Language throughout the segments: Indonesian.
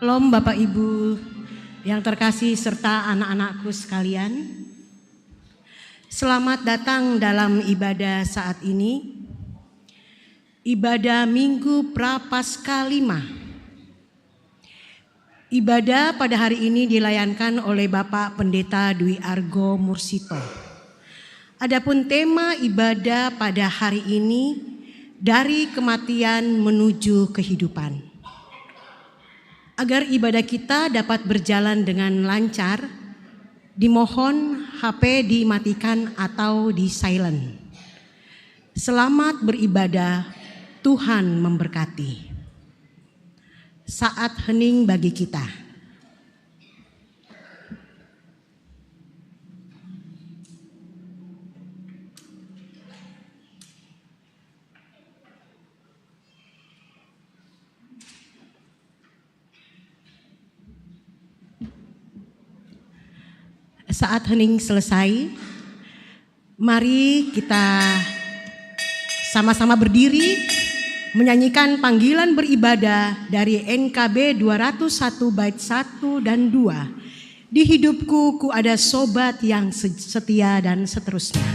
Shalom Bapak Ibu yang terkasih serta anak-anakku sekalian. Selamat datang dalam ibadah saat ini. Ibadah Minggu Prapaskah 5. Ibadah pada hari ini dilayankan oleh Bapak Pendeta Dwi Argo Mursito. Adapun tema ibadah pada hari ini dari kematian menuju kehidupan. Agar ibadah kita dapat berjalan dengan lancar, dimohon HP dimatikan atau di silent. Selamat beribadah, Tuhan memberkati. Saat hening bagi kita. Saat hening selesai, mari kita sama-sama berdiri menyanyikan panggilan beribadah dari NKB 201 bait 1 dan 2. Di hidupku ku ada sobat yang setia dan seterusnya.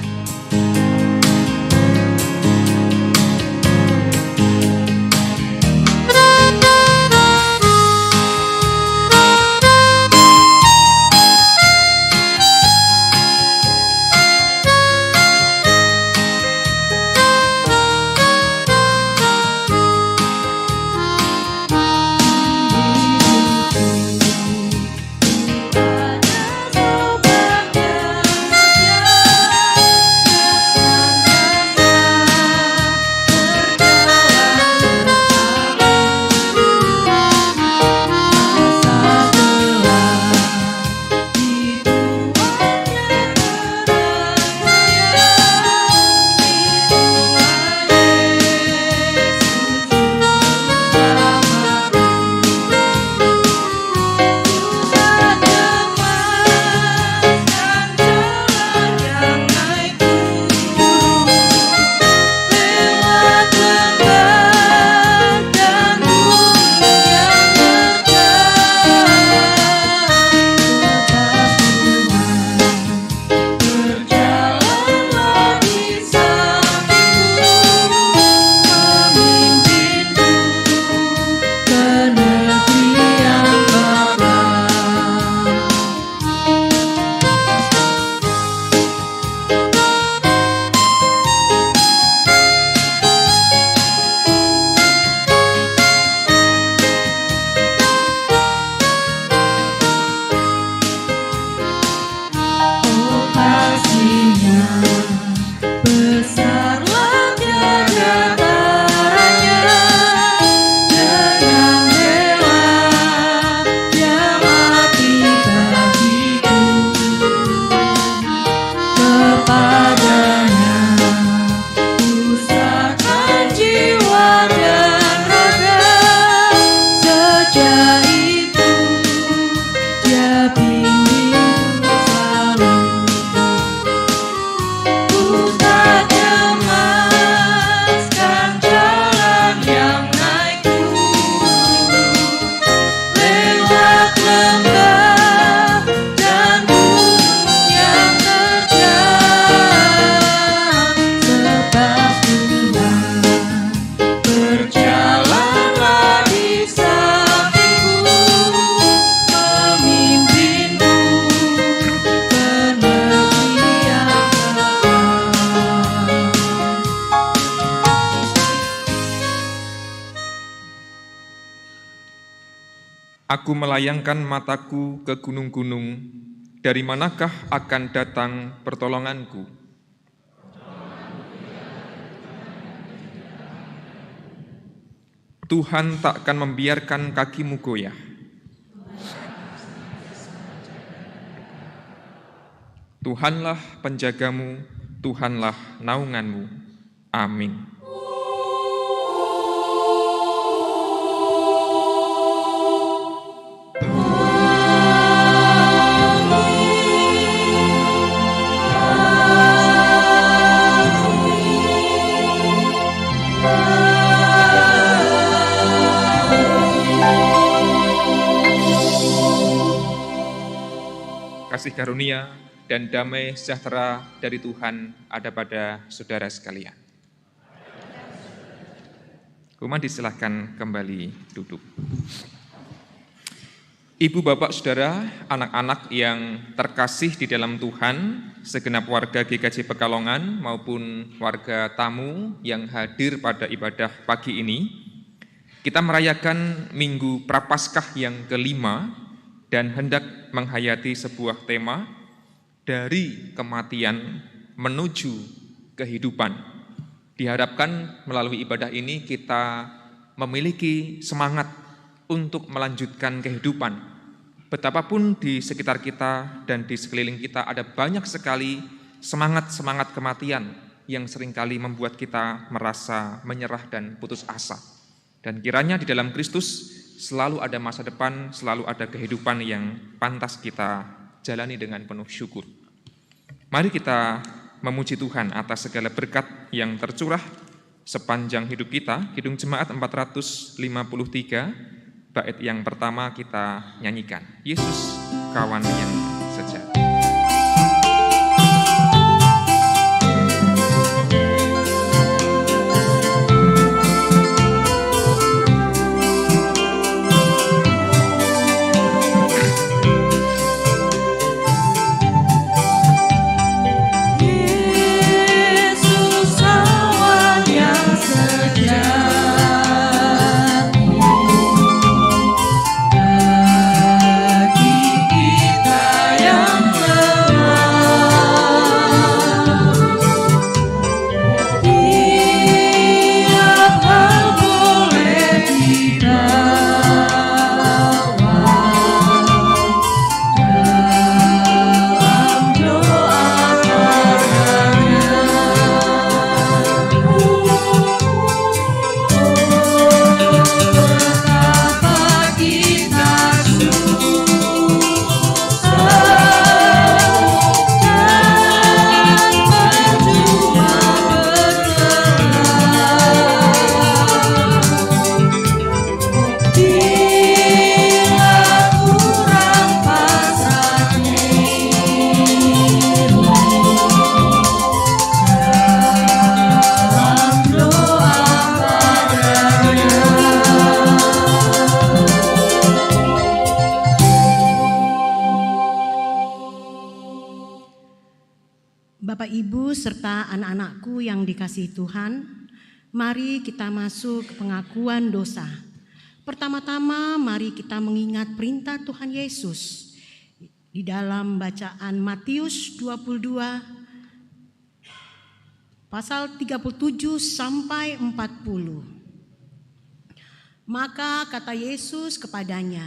Aku melayangkan mataku ke gunung-gunung, dari manakah akan datang pertolonganku? Tuhan takkan membiarkan kakimu goyah. Tuhanlah penjagamu, Tuhanlah naunganmu. Amin. kasih karunia dan damai sejahtera dari Tuhan ada pada saudara sekalian. Umat disilahkan kembali duduk. Ibu, bapak, saudara, anak-anak yang terkasih di dalam Tuhan, segenap warga GKJ Pekalongan maupun warga tamu yang hadir pada ibadah pagi ini, kita merayakan Minggu Prapaskah yang kelima dan hendak menghayati sebuah tema dari kematian menuju kehidupan. Diharapkan melalui ibadah ini kita memiliki semangat untuk melanjutkan kehidupan. Betapapun di sekitar kita dan di sekeliling kita ada banyak sekali semangat-semangat kematian yang seringkali membuat kita merasa menyerah dan putus asa. Dan kiranya di dalam Kristus selalu ada masa depan, selalu ada kehidupan yang pantas kita jalani dengan penuh syukur. Mari kita memuji Tuhan atas segala berkat yang tercurah sepanjang hidup kita. Kidung Jemaat 453, bait yang pertama kita nyanyikan. Yesus, kawan yang sejati. Bapak, Ibu, serta anak-anakku yang dikasihi Tuhan, mari kita masuk ke pengakuan dosa. Pertama-tama mari kita mengingat perintah Tuhan Yesus di dalam bacaan Matius 22 pasal 37 sampai 40. Maka kata Yesus kepadanya,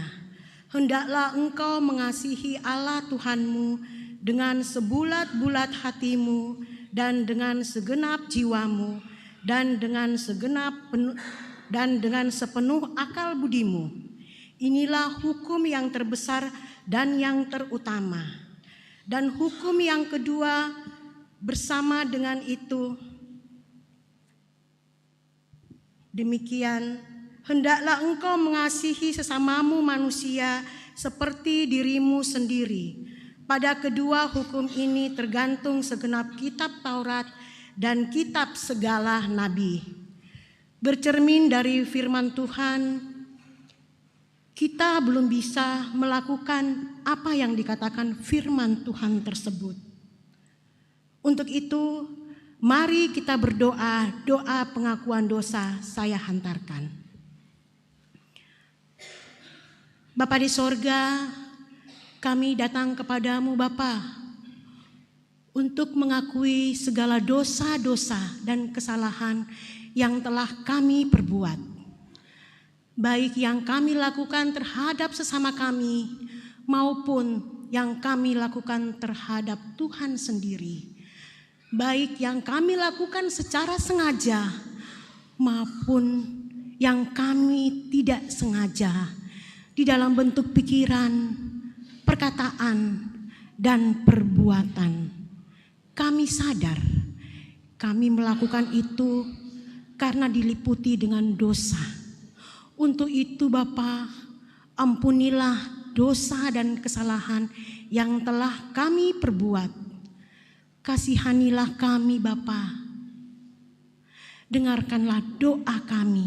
"Hendaklah engkau mengasihi Allah Tuhanmu dengan sebulat-bulat hatimu dan dengan segenap jiwamu dan dengan sepenuh akal budimu. Inilah hukum yang terbesar dan yang terutama. Dan hukum yang kedua bersama dengan itu, demikian, hendaklah engkau mengasihi sesamamu manusia seperti dirimu sendiri. Pada kedua hukum ini tergantung segenap kitab Taurat dan kitab segala nabi." Bercermin dari firman Tuhan, kita belum bisa melakukan apa yang dikatakan firman Tuhan tersebut. Untuk itu, mari kita berdoa, doa pengakuan dosa saya hantarkan. Bapa di sorga, kami datang kepadamu Bapa untuk mengakui segala dosa-dosa dan kesalahan yang telah kami perbuat, baik yang kami lakukan terhadap sesama kami maupun yang kami lakukan terhadap Tuhan sendiri, baik yang kami lakukan secara sengaja maupun yang kami tidak sengaja di dalam bentuk pikiran, perkataan, dan perbuatan. Kami sadar kami melakukan itu karena diliputi dengan dosa. Untuk itu Bapa, ampunilah dosa dan kesalahan yang telah kami perbuat. Kasihanilah kami Bapa. Dengarkanlah doa kami.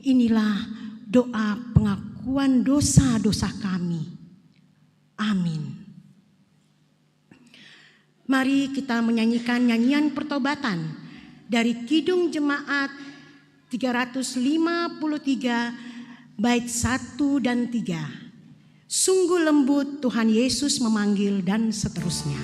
Inilah doa pengakuan dosa-dosa kami. Amin. Mari kita menyanyikan nyanyian pertobatan dari Kidung Jemaat 353 bait 1 dan 3. Sungguh lembut Tuhan Yesus memanggil, dan seterusnya.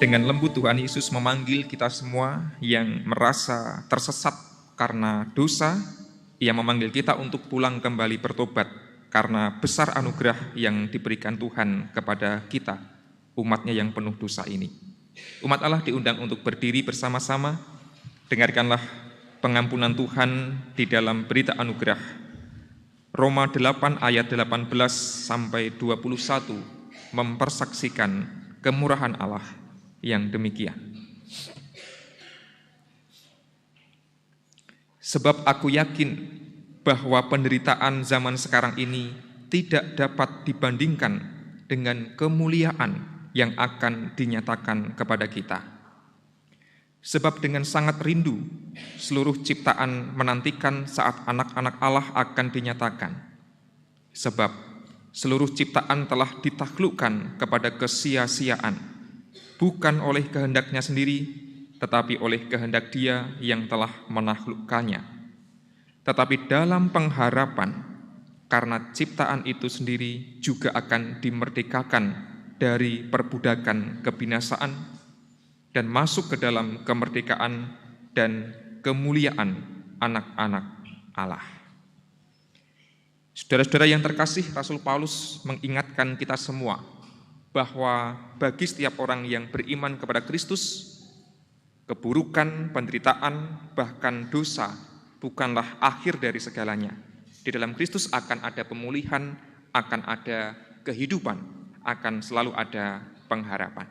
Dengan lembut Tuhan Yesus memanggil kita semua yang merasa tersesat karena dosa. Ia memanggil kita untuk pulang kembali bertobat karena besar anugerah yang diberikan Tuhan kepada kita, umatnya yang penuh dosa ini. Umat Allah diundang untuk berdiri bersama-sama. Dengarkanlah pengampunan Tuhan di dalam berita anugerah. Roma 8 ayat 18 sampai 21 mempersaksikan kemurahan Allah yang demikian. Sebab aku yakin bahwa penderitaan zaman sekarang ini tidak dapat dibandingkan dengan kemuliaan yang akan dinyatakan kepada kita. Sebab dengan sangat rindu seluruh ciptaan menantikan saat anak-anak Allah akan dinyatakan. Sebab seluruh ciptaan telah ditaklukkan kepada kesia-siaan, bukan oleh kehendaknya sendiri, tetapi oleh kehendak Dia yang telah menaklukkannya. Tetapi dalam pengharapan, karena ciptaan itu sendiri juga akan dimerdekakan dari perbudakan kebinasaan dan masuk ke dalam kemerdekaan dan kemuliaan anak-anak Allah. Saudara-saudara yang terkasih, Rasul Paulus mengingatkan kita semua bahwa bagi setiap orang yang beriman kepada Kristus, keburukan, penderitaan, bahkan dosa bukanlah akhir dari segalanya. Di dalam Kristus akan ada pemulihan, akan ada kehidupan, akan selalu ada pengharapan.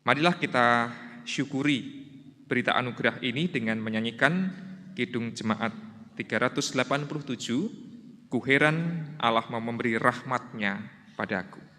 Marilah kita syukuri berita anugerah ini dengan menyanyikan Kidung Jemaat 387, Ku heran Allah mau memberi rahmat-Nya padaku.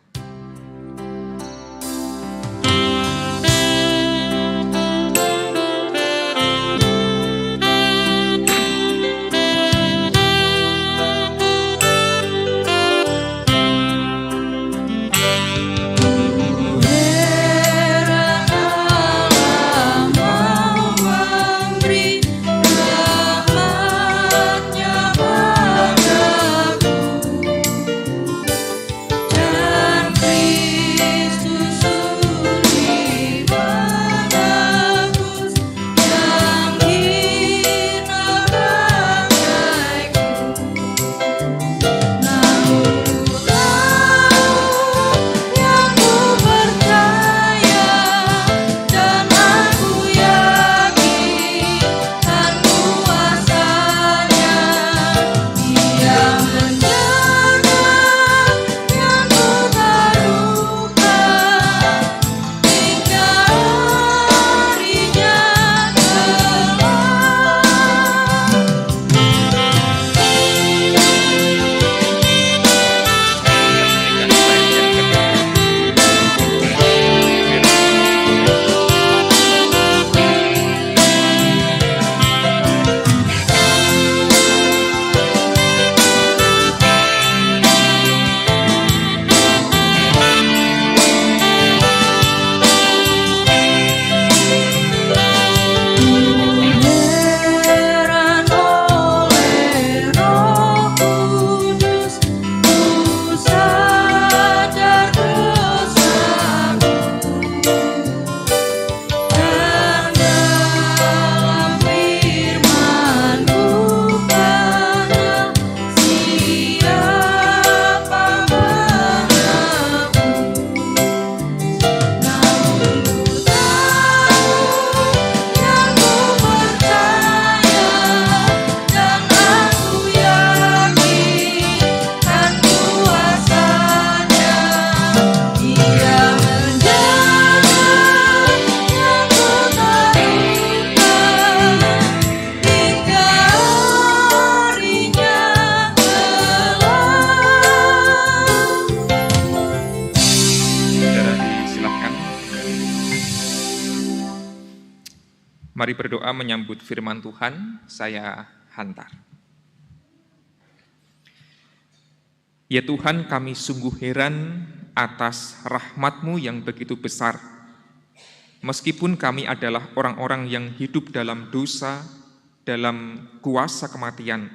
Mari berdoa menyambut firman Tuhan, saya hantar. Ya Tuhan, kami sungguh heran atas rahmat-Mu yang begitu besar. Meskipun kami adalah orang-orang yang hidup dalam dosa, dalam kuasa kematian,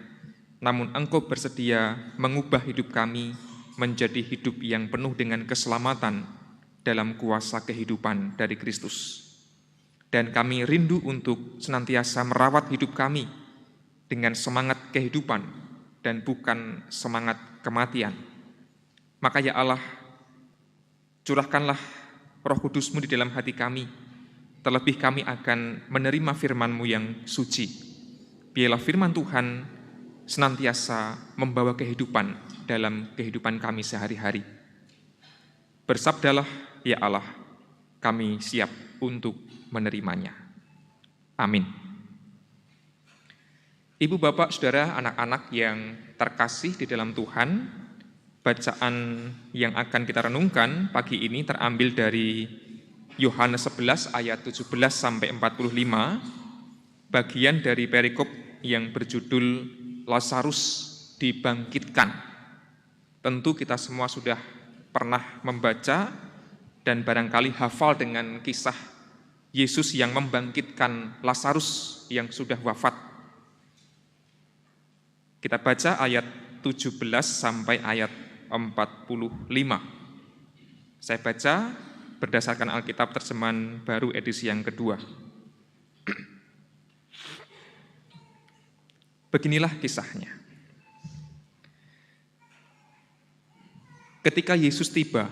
namun Engkau bersedia mengubah hidup kami menjadi hidup yang penuh dengan keselamatan dalam kuasa kehidupan dari Kristus. Dan kami rindu untuk senantiasa merawat hidup kami dengan semangat kehidupan dan bukan semangat kematian. Maka ya Allah, curahkanlah Roh Kudus-Mu di dalam hati kami, terlebih kami akan menerima firman-Mu yang suci. Biarlah firman Tuhan senantiasa membawa kehidupan dalam kehidupan kami sehari-hari. Bersabdalah ya Allah, kami siap untuk menerimanya. Amin. Ibu, bapak, saudara, anak-anak yang terkasih di dalam Tuhan, bacaan yang akan kita renungkan pagi ini terambil dari Yohanes 11 ayat 17 sampai 45, bagian dari perikop yang berjudul Lazarus dibangkitkan. Tentu kita semua sudah pernah membaca dan barangkali hafal dengan kisah Yesus yang membangkitkan Lazarus yang sudah wafat. Kita baca ayat 17 sampai ayat 45. Saya baca berdasarkan Alkitab Terjemahan Baru edisi yang kedua. Beginilah kisahnya. Ketika Yesus tiba,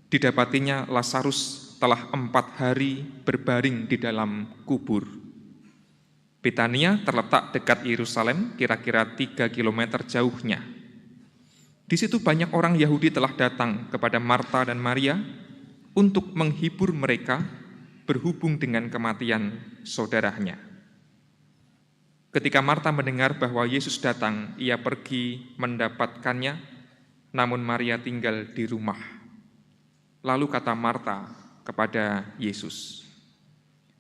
didapatinya Lazarus telah 4 hari berbaring di dalam kubur. Betania terletak dekat Yerusalem, kira-kira 3 kilometer jauhnya. Di situ banyak orang Yahudi telah datang kepada Marta dan Maria untuk menghibur mereka berhubung dengan kematian saudaranya. Ketika Marta mendengar bahwa Yesus datang, ia pergi mendapatkannya, namun Maria tinggal di rumah. Lalu kata Marta kepada Yesus,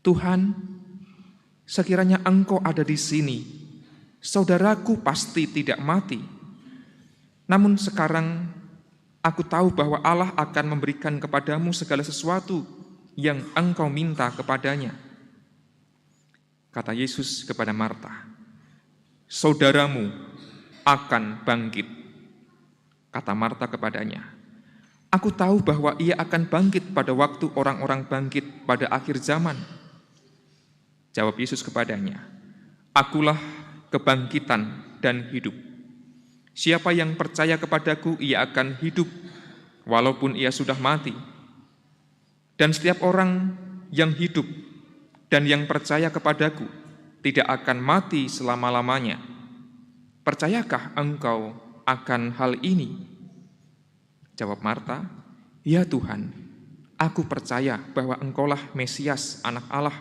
"Tuhan, sekiranya Engkau ada di sini, saudaraku pasti tidak mati. Namun sekarang aku tahu bahwa Allah akan memberikan kepadamu segala sesuatu yang Engkau minta kepadanya." Kata Yesus kepada Marta, "Saudaramu akan bangkit." Kata Marta kepadanya, "Aku tahu bahwa ia akan bangkit pada waktu orang-orang bangkit pada akhir zaman." Jawab Yesus kepadanya, "Akulah kebangkitan dan hidup. Siapa yang percaya kepadaku, ia akan hidup walaupun ia sudah mati. Dan setiap orang yang hidup dan yang percaya kepadaku tidak akan mati selama-lamanya. Percayakah engkau akan hal ini?" Jawab Marta, "Ya Tuhan, aku percaya bahwa Engkaulah Mesias, Anak Allah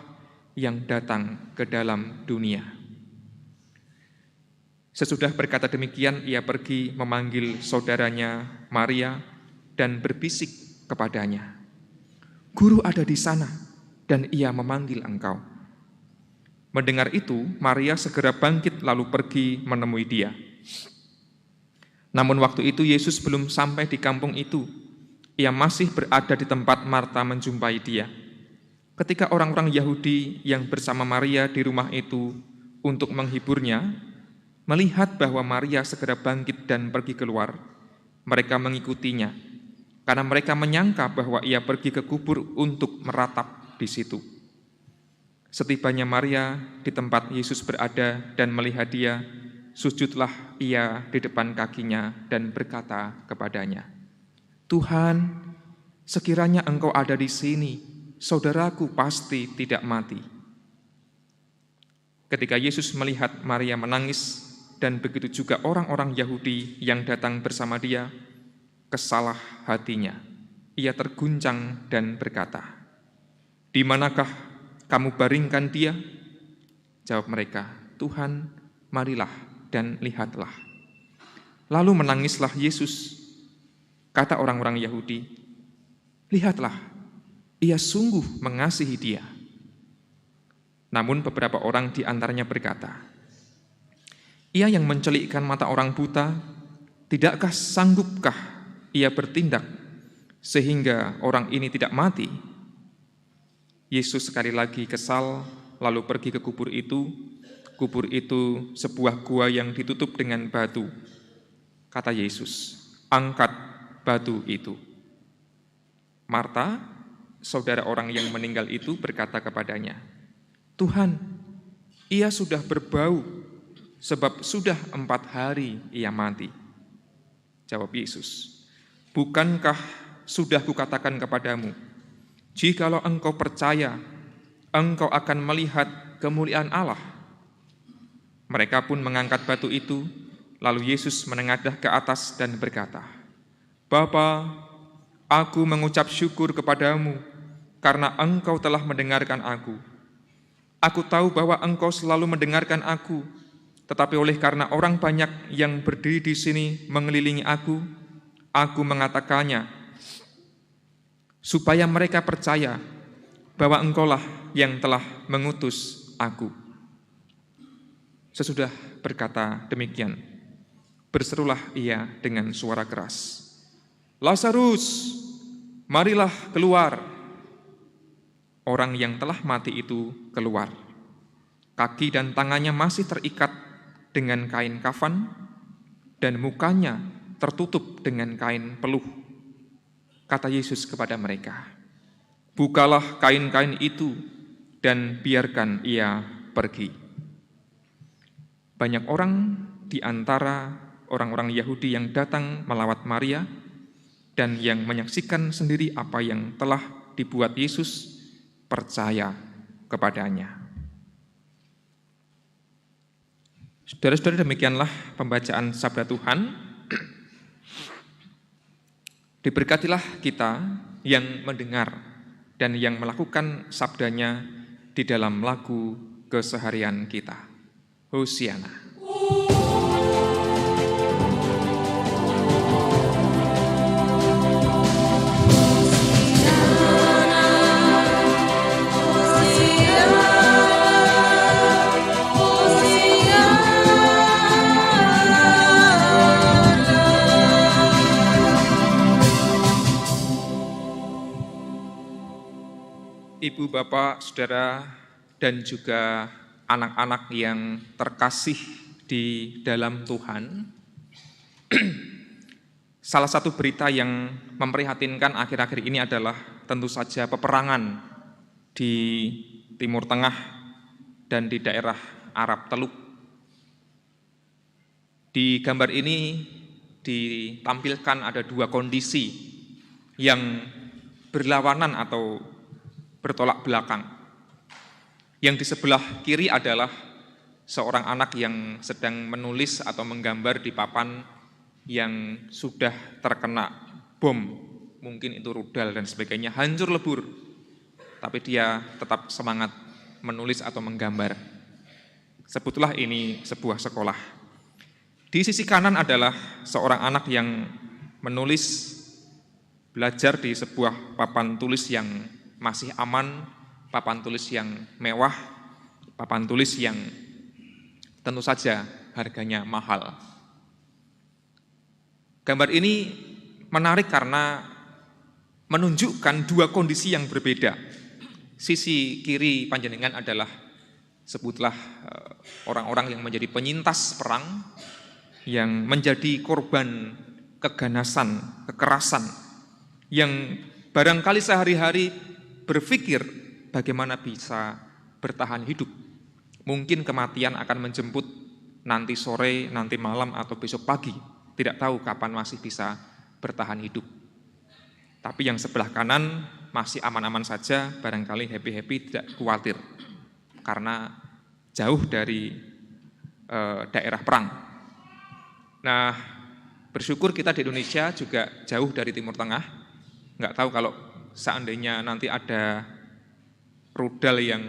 yang datang ke dalam dunia." Sesudah berkata demikian, ia pergi memanggil saudaranya Maria dan berbisik kepadanya, "Guru ada di sana dan ia memanggil engkau." Mendengar itu, Maria segera bangkit lalu pergi menemui dia. Namun waktu itu Yesus belum sampai di kampung itu. Ia masih berada di tempat Marta menjumpai dia. Ketika orang-orang Yahudi yang bersama Maria di rumah itu untuk menghiburnya, melihat bahwa Maria segera bangkit dan pergi keluar, mereka mengikutinya, karena mereka menyangka bahwa ia pergi ke kubur untuk meratap di situ. Setibanya Maria di tempat Yesus berada dan melihat dia, sujudlah ia di depan kakinya dan berkata kepadanya, "Tuhan, sekiranya Engkau ada di sini, saudaraku pasti tidak mati." Ketika Yesus melihat Maria menangis dan begitu juga orang-orang Yahudi yang datang bersama dia, kesalah hatinya. Ia terguncang dan berkata, "Di manakah kamu baringkan dia?" Jawab mereka, "Tuhan, marilah dan lihatlah." Lalu menangislah Yesus. Kata orang-orang Yahudi, "Lihatlah, ia sungguh mengasihi dia." Namun beberapa orang di antaranya berkata, "Ia yang mencelikkan mata orang buta, tidakkah sanggupkah ia bertindak sehingga orang ini tidak mati?" Yesus sekali lagi kesal, lalu pergi ke kubur itu. Kubur itu sebuah gua yang ditutup dengan batu. Kata Yesus, "Angkat batu itu." Marta, saudara orang yang meninggal itu, berkata kepadanya, "Tuhan, ia sudah berbau, sebab sudah 4 hari ia mati." Jawab Yesus, "Bukankah sudah kukatakan kepadamu, jikalau engkau percaya, engkau akan melihat kemuliaan Allah?" Mereka pun mengangkat batu itu, lalu Yesus menengadah ke atas dan berkata, "Bapa, aku mengucap syukur kepadamu karena Engkau telah mendengarkan aku. Aku tahu bahwa Engkau selalu mendengarkan aku, tetapi oleh karena orang banyak yang berdiri di sini mengelilingi aku mengatakannya, supaya mereka percaya bahwa Engkaulah yang telah mengutus aku." Sesudah berkata demikian, berserulah ia dengan suara keras, "Lazarus, marilah keluar." Orang yang telah mati itu keluar. Kaki dan tangannya masih terikat dengan kain kafan, dan mukanya tertutup dengan kain peluh. Kata Yesus kepada mereka, "Bukalah kain-kain itu dan biarkan ia pergi." Banyak orang di antara orang-orang Yahudi yang datang melawat Maria dan yang menyaksikan sendiri apa yang telah dibuat Yesus percaya kepadanya. Saudara-saudara, demikianlah pembacaan sabda Tuhan. Diberkatilah kita yang mendengar dan yang melakukan sabdanya di dalam lagu keseharian kita. Hosiana. Ibu, Bapak, Saudara, dan juga anak-anak yang terkasih di dalam Tuhan, salah satu berita yang memprihatinkan akhir-akhir ini adalah tentu saja peperangan di Timur Tengah dan di daerah Arab Teluk. Di gambar ini ditampilkan ada dua kondisi yang berlawanan atau bertolak belakang. Yang di sebelah kiri adalah seorang anak yang sedang menulis atau menggambar di papan yang sudah terkena bom, mungkin itu rudal dan sebagainya, hancur lebur. Tapi dia tetap semangat menulis atau menggambar. Sebutlah ini sebuah sekolah. Di sisi kanan adalah seorang anak yang menulis, belajar di sebuah papan tulis yang masih aman, papan tulis yang mewah, papan tulis yang tentu saja harganya mahal. Gambar ini menarik karena menunjukkan dua kondisi yang berbeda. Sisi kiri panjenengan adalah, sebutlah, orang-orang yang menjadi penyintas perang, yang menjadi korban keganasan, kekerasan, yang barangkali sehari-hari berpikir bagaimana bisa bertahan hidup. Mungkin kematian akan menjemput nanti sore, nanti malam, atau besok pagi. Tidak tahu kapan masih bisa bertahan hidup. Tapi yang sebelah kanan masih aman-aman saja, barangkali happy-happy, tidak khawatir. Karena jauh dari daerah perang. Nah, bersyukur kita di Indonesia juga jauh dari Timur Tengah. Nggak tahu kalau seandainya nanti ada rudal yang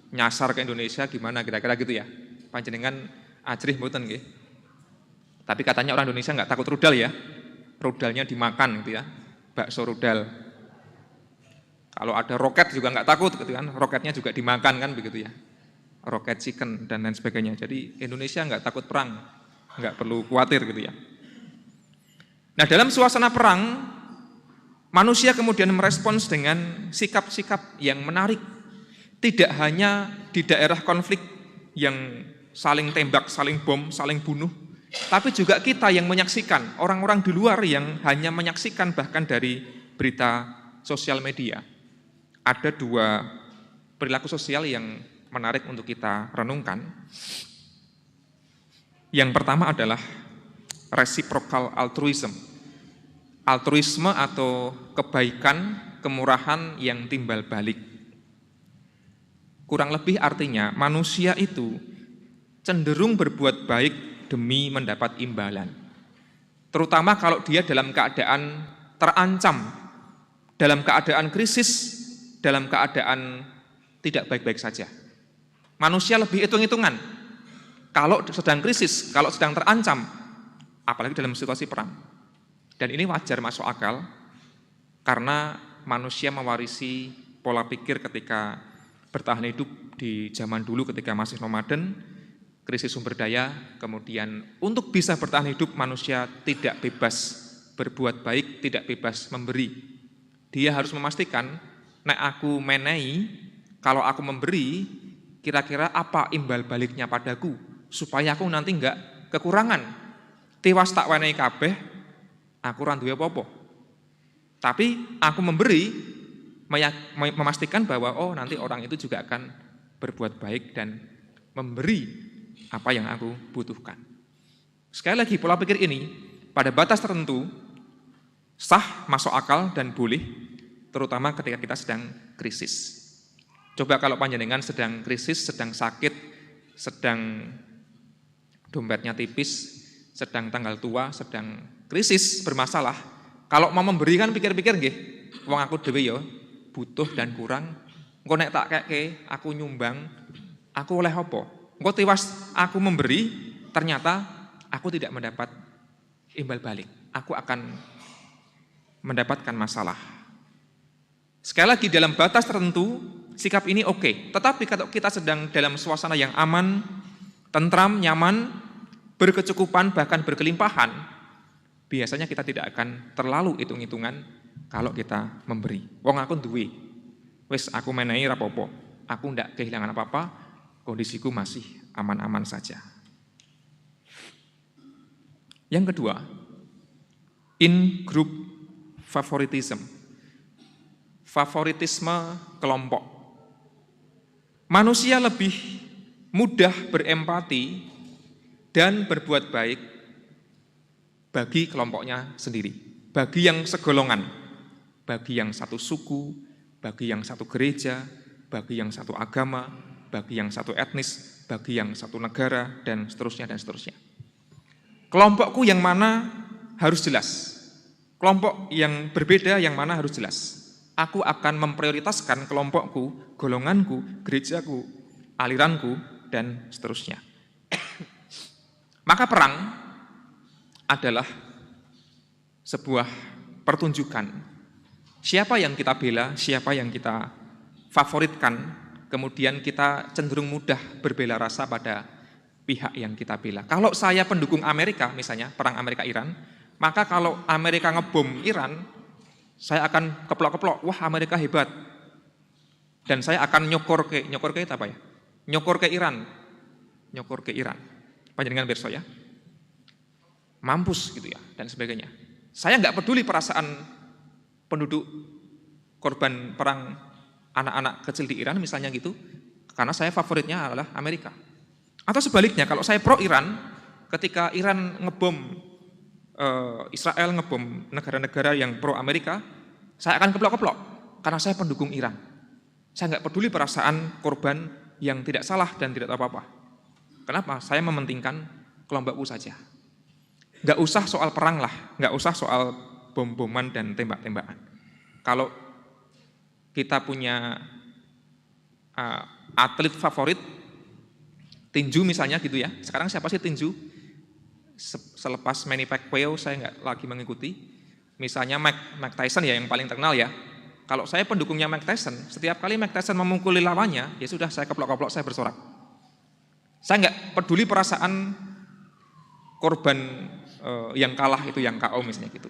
nyasar ke Indonesia gimana kira-kira gitu ya. Panjenengan ajrih mboten nggih. Tapi katanya orang Indonesia nggak takut rudal ya. Rudalnya dimakan gitu ya. Bakso rudal. Kalau ada roket juga nggak takut gitu kan. Roketnya juga dimakan kan begitu ya. Roket chicken dan lain sebagainya. Jadi Indonesia nggak takut perang. Nggak perlu khawatir gitu ya. Nah, dalam suasana perang, manusia kemudian merespons dengan sikap-sikap yang menarik. Tidak hanya di daerah konflik yang saling tembak, saling bom, saling bunuh, tapi juga kita yang menyaksikan, orang-orang di luar yang hanya menyaksikan bahkan dari berita sosial media. Ada dua perilaku sosial yang menarik untuk kita renungkan. Yang pertama adalah reciprocal altruism. Altruisme atau kebaikan, kemurahan yang timbal balik. Kurang lebih artinya manusia itu cenderung berbuat baik demi mendapat imbalan. Terutama kalau dia dalam keadaan terancam, dalam keadaan krisis, dalam keadaan tidak baik-baik saja. Manusia lebih hitung-hitungan. Kalau sedang krisis, kalau sedang terancam, apalagi dalam situasi perang. Dan ini wajar, masuk akal, karena manusia mewarisi pola pikir ketika bertahan hidup di zaman dulu ketika masih nomaden, krisis sumber daya, kemudian untuk bisa bertahan hidup manusia tidak bebas berbuat baik, tidak bebas memberi. Dia harus memastikan, nek aku menehi, kalau aku memberi, kira-kira apa imbal baliknya padaku, supaya aku nanti enggak kekurangan. Tiwas tak wenehi kabeh, aku ora duwe apa-apa. Tapi aku memberi, memastikan bahwa nanti orang itu juga akan berbuat baik dan memberi apa yang aku butuhkan. Sekali lagi, pola pikir ini pada batas tertentu sah, masuk akal, dan boleh, terutama ketika kita sedang krisis. Coba kalau panjenengan sedang krisis, sedang sakit, sedang dompetnya tipis, sedang tanggal tua, sedang krisis, bermasalah. Kalau mau memberikan pikir-pikir nggih, wong aku dhewe ya butuh dan kurang. Engko nek tak keke, aku nyumbang, aku oleh apa? Engko tiwas aku memberi, ternyata aku tidak mendapat imbal balik. Aku akan mendapatkan masalah. Sekali lagi dalam batas tertentu, sikap ini oke. Tetapi kalau kita sedang dalam suasana yang aman, tentram, nyaman, berkecukupan, bahkan berkelimpahan, biasanya kita tidak akan terlalu hitung-hitungan kalau kita memberi. Wong aku duwe, wis aku menehi rapopo, aku ndak kehilangan apa-apa, kondisiku masih aman-aman saja. Yang kedua, in-group favoritism, favoritisme kelompok. Manusia lebih mudah berempati dan berbuat baik bagi kelompoknya sendiri, bagi yang segolongan, bagi yang satu suku, bagi yang satu gereja, bagi yang satu agama, bagi yang satu etnis, bagi yang satu negara, dan seterusnya, dan seterusnya. Kelompokku yang mana harus jelas. Kelompok yang berbeda yang mana harus jelas. Aku akan memprioritaskan kelompokku, golonganku, gerejaku, aliranku, dan seterusnya. Maka perang adalah sebuah pertunjukan. Siapa yang kita bela, siapa yang kita favoritkan, kemudian kita cenderung mudah berbela rasa pada pihak yang kita bela. Kalau saya pendukung Amerika, misalnya perang Amerika-Iran, maka kalau Amerika ngebom Iran, saya akan keplok-keplok, wah Amerika hebat. Dan saya akan nyokor ke itu apa ya? Nyokor ke Iran. Panjenengan berso ya? Mampus gitu ya, dan sebagainya. Saya nggak peduli perasaan penduduk korban perang anak-anak kecil di Iran misalnya gitu, karena saya favoritnya adalah Amerika. Atau sebaliknya, kalau saya pro Iran, ketika Iran ngebom Israel, ngebom negara-negara yang pro Amerika, saya akan keplok-keplok karena saya pendukung Iran. Saya nggak peduli perasaan korban yang tidak salah dan tidak tahu apa-apa. Kenapa? Saya mementingkan kelompokku saja. Nggak usah soal perang lah, nggak usah soal bom-boman dan tembak-tembakan. Kalau kita punya atlet favorit, tinju misalnya gitu ya. Sekarang siapa sih tinju? Selepas Manny Pacquiao saya nggak lagi mengikuti. Misalnya Mike Tyson ya yang paling terkenal ya. Kalau saya pendukungnya Mike Tyson, setiap kali Mike Tyson memukuli lawannya, ya sudah saya keplok-keplok, saya bersorak. Saya nggak peduli perasaan korban yang kalah itu, yang KO misalnya gitu.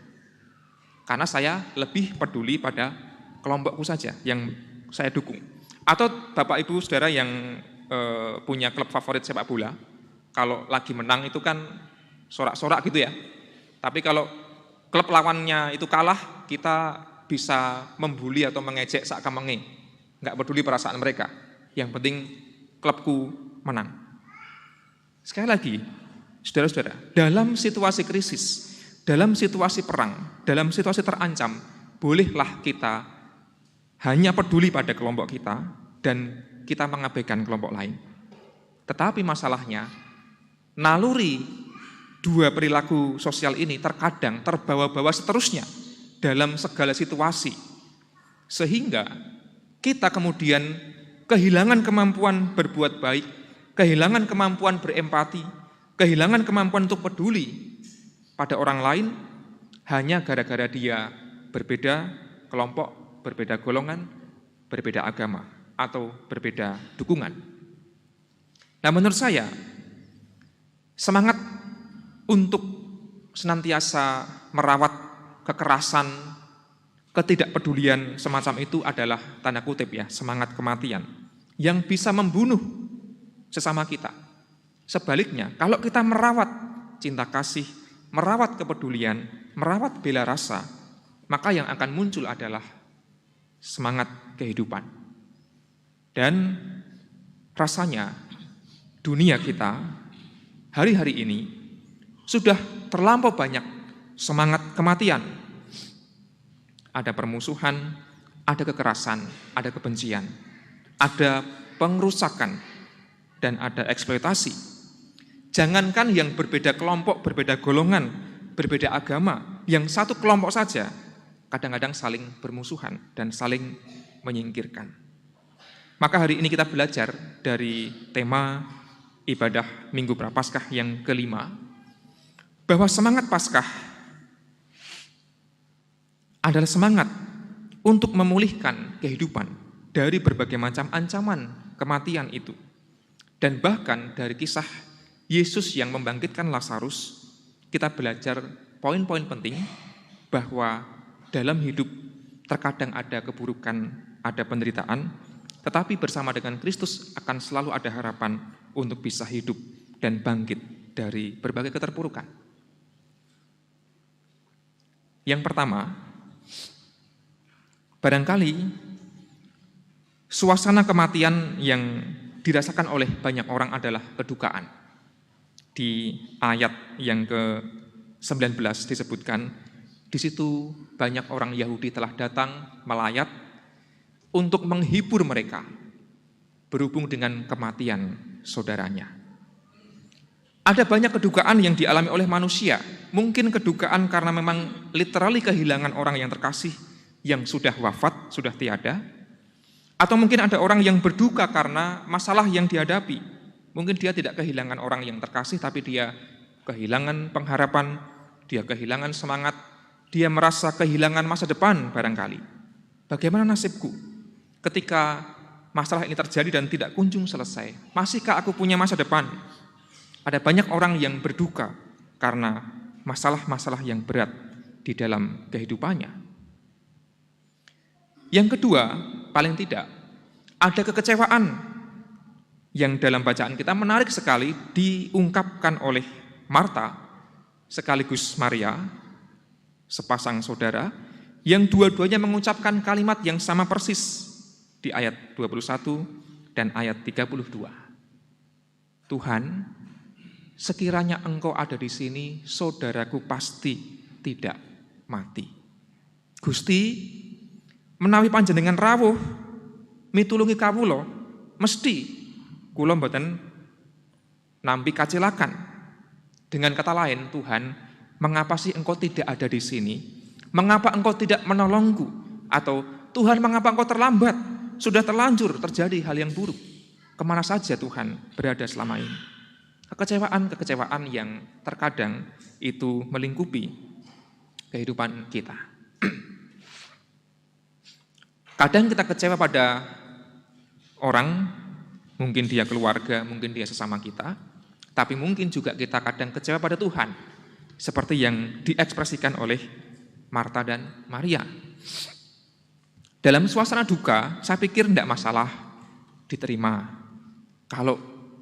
Karena saya lebih peduli pada kelompokku saja yang saya dukung. Atau Bapak Ibu Saudara yang punya klub favorit sepak bola, kalau lagi menang itu kan sorak-sorak gitu ya. Tapi kalau klub lawannya itu kalah, kita bisa membuli atau mengejek sakamenge. Nggak peduli perasaan mereka. Yang penting klubku menang. Sekali lagi, saudara-saudara, dalam situasi krisis, dalam situasi perang, dalam situasi terancam, bolehlah kita hanya peduli pada kelompok kita dan kita mengabaikan kelompok lain. Tetapi masalahnya, naluri dua perilaku sosial ini terkadang terbawa-bawa seterusnya dalam segala situasi. Sehingga kita kemudian kehilangan kemampuan berbuat baik, kehilangan kemampuan berempati, kehilangan kemampuan untuk peduli pada orang lain hanya gara-gara dia berbeda kelompok, berbeda golongan, berbeda agama, atau berbeda dukungan. Nah, menurut saya, semangat untuk senantiasa merawat kekerasan, ketidakpedulian semacam itu adalah tanda kutip ya, semangat kematian yang bisa membunuh sesama kita. Sebaliknya, kalau kita merawat cinta kasih, merawat kepedulian, merawat bela rasa, maka yang akan muncul adalah semangat kehidupan. Dan rasanya dunia kita hari-hari ini sudah terlampau banyak semangat kematian, ada permusuhan, ada kekerasan, ada kebencian, ada pengerusakan, dan ada eksploitasi. Jangankan yang berbeda kelompok, berbeda golongan, berbeda agama, yang satu kelompok saja kadang-kadang saling bermusuhan dan saling menyingkirkan. Maka hari ini kita belajar dari tema ibadah Minggu Prapaskah yang kelima, bahwa semangat Paskah adalah semangat untuk memulihkan kehidupan dari berbagai macam ancaman kematian itu. Dan bahkan dari kisah Yesus yang membangkitkan Lazarus, kita belajar poin-poin penting bahwa dalam hidup terkadang ada keburukan, ada penderitaan, tetapi bersama dengan Kristus akan selalu ada harapan untuk bisa hidup dan bangkit dari berbagai keterpurukan. Yang pertama, barangkali suasana kematian yang dirasakan oleh banyak orang adalah kedukaan. Di ayat yang ke-19 disebutkan, di situ banyak orang Yahudi telah datang melayat untuk menghibur mereka berhubung dengan kematian saudaranya. Ada banyak kedukaan yang dialami oleh manusia. Mungkin kedukaan karena memang literally kehilangan orang yang terkasih yang sudah wafat, sudah tiada. Atau mungkin ada orang yang berduka karena masalah yang dihadapi. Mungkin dia tidak kehilangan orang yang terkasih, tapi dia kehilangan pengharapan, dia kehilangan semangat, dia merasa kehilangan masa depan barangkali. Bagaimana nasibku ketika masalah ini terjadi dan tidak kunjung selesai? Masihkah aku punya masa depan? Ada banyak orang yang berduka karena masalah-masalah yang berat di dalam kehidupannya. Yang kedua, paling tidak, ada kekecewaan yang dalam bacaan kita menarik sekali diungkapkan oleh Marta sekaligus Maria, sepasang saudara, yang dua-duanya mengucapkan kalimat yang sama persis di ayat 21 dan ayat 32. Tuhan, sekiranya Engkau ada di sini, saudaraku pasti tidak mati. Gusti, menawi panjenengan rawuh mitulungi kawula, mesti kula mboten nampi kacilakan. Dengan kata lain, Tuhan, mengapa sih Engkau tidak ada di sini? Mengapa Engkau tidak menolongku? Atau Tuhan, mengapa Engkau terlambat? Sudah terlanjur terjadi hal yang buruk. Kemana saja Tuhan berada selama ini? Kekecewaan yang terkadang itu melingkupi kehidupan kita. Kadang kita kecewa pada orang, mungkin dia keluarga, mungkin dia sesama kita, tapi mungkin juga kita kadang kecewa pada Tuhan, seperti yang diekspresikan oleh Marta dan Maria. Dalam suasana duka, saya pikir tidak masalah diterima. Kalau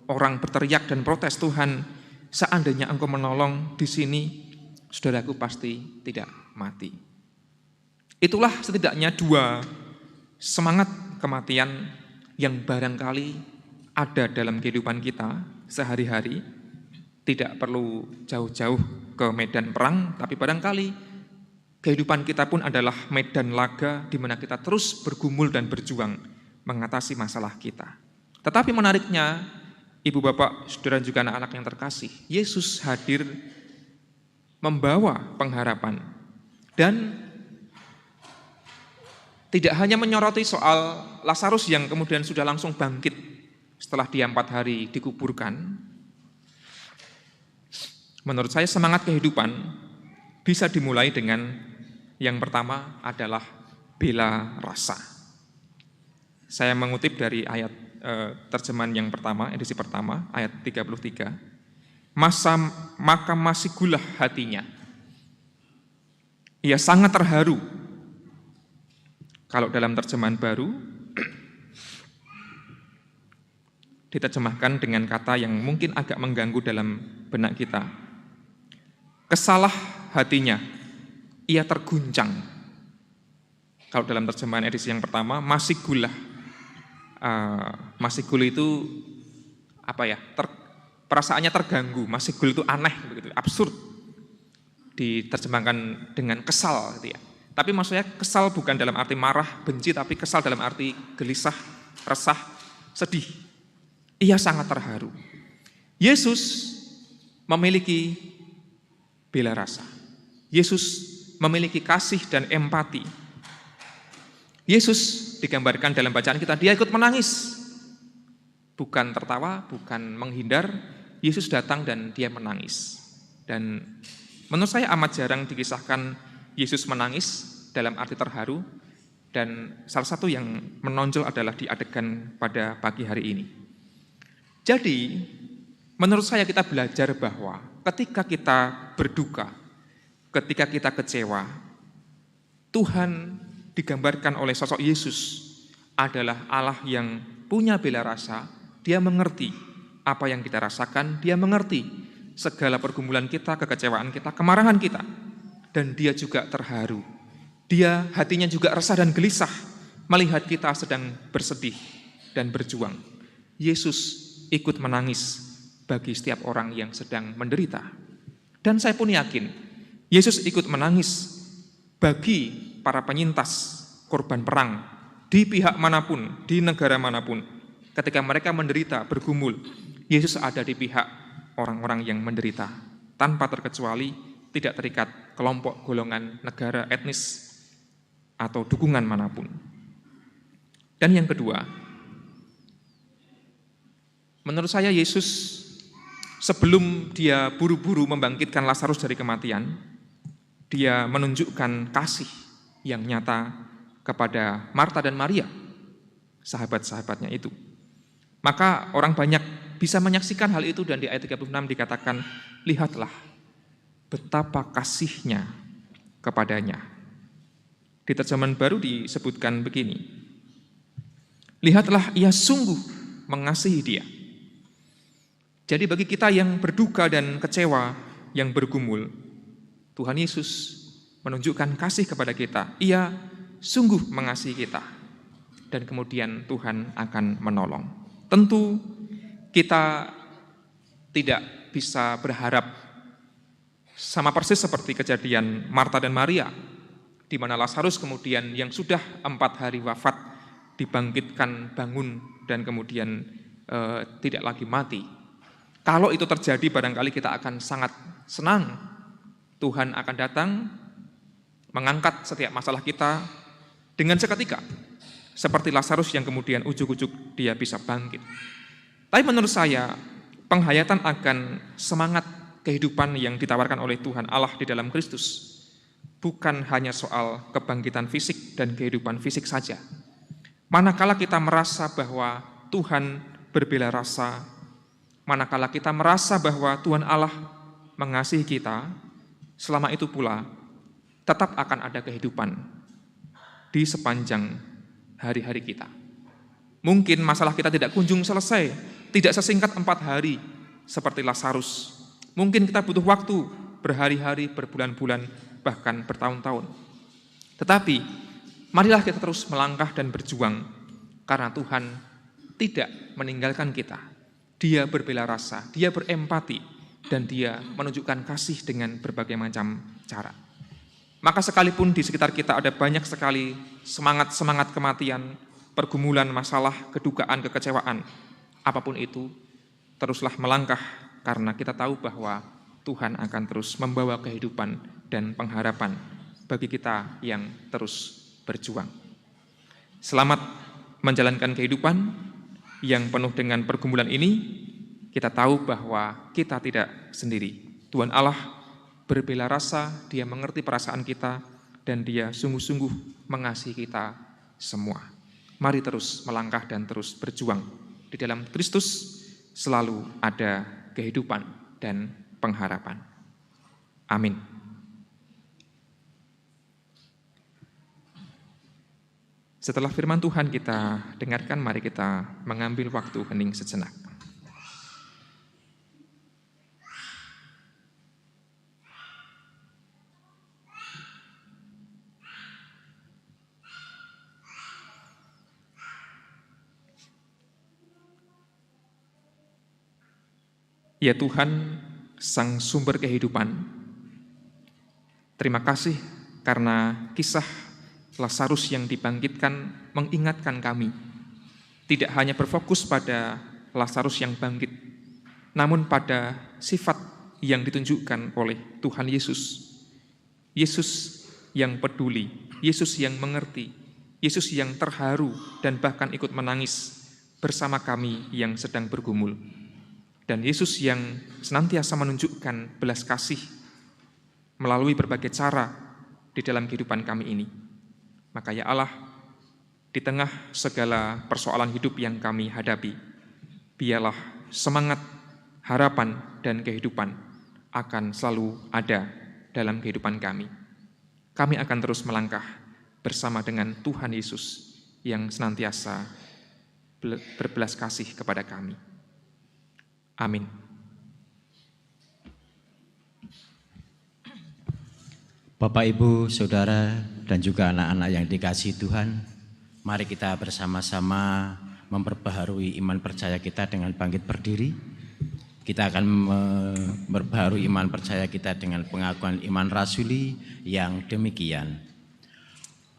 orang berteriak dan protes, Tuhan, seandainya Engkau menolong di sini, saudaraku pasti tidak mati. Itulah setidaknya dua semangat kematian yang barangkali ada dalam kehidupan kita sehari-hari. Tidak perlu jauh-jauh ke medan perang, tapi barangkali kehidupan kita pun adalah medan laga di mana kita terus bergumul dan berjuang mengatasi masalah kita. Tetapi menariknya, Ibu, Bapak, Saudara juga anak-anak yang terkasih, Yesus hadir membawa pengharapan dan tidak hanya menyoroti soal Lazarus yang kemudian sudah langsung bangkit setelah dia 4 hari dikuburkan. Menurut saya semangat kehidupan bisa dimulai dengan yang pertama adalah bela rasa. Saya mengutip dari ayat terjemahan yang pertama, edisi pertama, ayat 33. Maka masih gulah hatinya. Ia sangat terharu. Kalau dalam terjemahan baru, diterjemahkan dengan kata yang mungkin agak mengganggu dalam benak kita. Kesalah hatinya, ia terguncang. Kalau dalam terjemahan edisi yang pertama, masih gulah. Masih gul itu perasaannya terganggu, masih gul itu aneh begitu, absurd, diterjemahkan dengan kesal gitu ya. Tapi maksudnya kesal bukan dalam arti marah, benci, tapi kesal dalam arti gelisah, resah, sedih. Ia sangat terharu. Yesus memiliki bela rasa. Yesus memiliki kasih dan empati. Yesus digambarkan dalam bacaan kita, dia ikut menangis. Bukan tertawa, bukan menghindar. Yesus datang dan dia menangis. Dan menurut saya amat jarang dikisahkan Yesus menangis dalam arti terharu, dan salah satu yang menonjol adalah di adegan pada pagi hari ini. Jadi, menurut saya kita belajar bahwa ketika kita berduka, ketika kita kecewa, Tuhan digambarkan oleh sosok Yesus adalah Allah yang punya bela rasa. Dia mengerti apa yang kita rasakan, dia mengerti segala pergumulan kita, kekecewaan kita, kemarahan kita. Dan dia juga terharu. Dia hatinya juga resah dan gelisah melihat kita sedang bersedih dan berjuang. Yesus ikut menangis bagi setiap orang yang sedang menderita. Dan saya pun yakin, Yesus ikut menangis bagi para penyintas korban perang di pihak manapun, di negara manapun. Ketika mereka menderita, bergumul, Yesus ada di pihak orang-orang yang menderita, tanpa terkecuali, tidak terikat kelompok, golongan, negara, etnis, atau dukungan manapun. Dan yang kedua, menurut saya Yesus sebelum dia buru-buru membangkitkan Lazarus dari kematian, dia menunjukkan kasih yang nyata kepada Marta dan Maria, sahabat-sahabatnya itu. Maka orang banyak bisa menyaksikan hal itu, dan di ayat 36 dikatakan, lihatlah betapa kasihnya kepadanya. Di terjemahan baru disebutkan begini, lihatlah ia sungguh mengasihi dia. Jadi bagi kita yang berduka dan kecewa, yang bergumul, Tuhan Yesus menunjukkan kasih kepada kita. Ia sungguh mengasihi kita. Dan kemudian Tuhan akan menolong. Tentu kita tidak bisa berharap sama persis seperti kejadian Marta dan Maria, di mana Lazarus kemudian yang sudah 4 hari wafat dibangkitkan, bangun, dan kemudian tidak lagi mati. Kalau itu terjadi, barangkali kita akan sangat senang. Tuhan akan datang, mengangkat setiap masalah kita dengan seketika, seperti Lazarus yang kemudian ujuk-ujuk dia bisa bangkit. Tapi menurut saya, penghayatan akan semangat kehidupan yang ditawarkan oleh Tuhan Allah di dalam Kristus bukan hanya soal kebangkitan fisik dan kehidupan fisik saja. Manakala kita merasa bahwa Tuhan berbela rasa, manakala kita merasa bahwa Tuhan Allah mengasihi kita, selama itu pula tetap akan ada kehidupan di sepanjang hari-hari kita. Mungkin masalah kita tidak kunjung selesai, tidak sesingkat 4 hari seperti Lazarus. Mungkin kita butuh waktu berhari-hari, berbulan-bulan, bahkan bertahun-tahun. Tetapi marilah kita terus melangkah dan berjuang, karena Tuhan tidak meninggalkan kita. Dia berbela rasa, dia berempati, dan dia menunjukkan kasih dengan berbagai macam cara. Maka sekalipun di sekitar kita ada banyak sekali semangat-semangat kematian, pergumulan, masalah, kedukaan, kekecewaan, apapun itu, teruslah melangkah, karena kita tahu bahwa Tuhan akan terus membawa kehidupan dan pengharapan bagi kita yang terus berjuang. Selamat menjalankan kehidupan yang penuh dengan pergumulan ini. Kita tahu bahwa kita tidak sendiri. Tuhan Allah berbela rasa, dia mengerti perasaan kita, dan dia sungguh-sungguh mengasihi kita semua. Mari terus melangkah dan terus berjuang. Di dalam Kristus selalu ada kehidupan dan pengharapan. Amin. Setelah firman Tuhan kita dengarkan, mari kita mengambil waktu hening sejenak. Ya Tuhan, Sang Sumber kehidupan, terima kasih karena kisah Lazarus yang dibangkitkan mengingatkan kami tidak hanya berfokus pada Lazarus yang bangkit, namun pada sifat yang ditunjukkan oleh Tuhan Yesus. Yesus yang peduli, Yesus yang mengerti, Yesus yang terharu dan bahkan ikut menangis bersama kami yang sedang bergumul. Dan Yesus yang senantiasa menunjukkan belas kasih melalui berbagai cara di dalam kehidupan kami ini. Maka ya Allah, di tengah segala persoalan hidup yang kami hadapi, biarlah semangat, harapan, dan kehidupan akan selalu ada dalam kehidupan kami. Kami akan terus melangkah bersama dengan Tuhan Yesus yang senantiasa berbelas kasih kepada kami. Amin. Bapak, Ibu, Saudara, dan juga anak-anak yang dikasihi Tuhan, mari kita bersama-sama memperbaharui iman percaya kita dengan bangkit berdiri. Kita akan memperbaharui iman percaya kita dengan pengakuan iman rasuli yang demikian.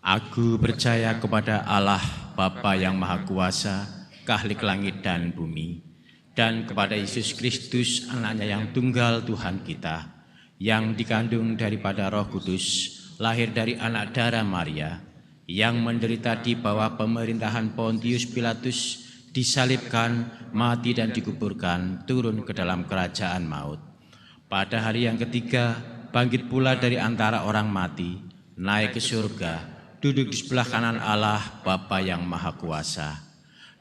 Aku percaya kepada Allah Bapa yang Maha Kuasa, Khalik langit dan bumi, dan kepada Yesus Kristus, anaknya yang tunggal Tuhan kita, yang dikandung daripada Roh Kudus, lahir dari anak darah Maria, yang menderita di bawah pemerintahan Pontius Pilatus, disalibkan, mati dan dikuburkan, turun ke dalam kerajaan maut. Pada hari yang ketiga, bangkit pula dari antara orang mati, naik ke surga, duduk di sebelah kanan Allah Bapa yang Maha Kuasa,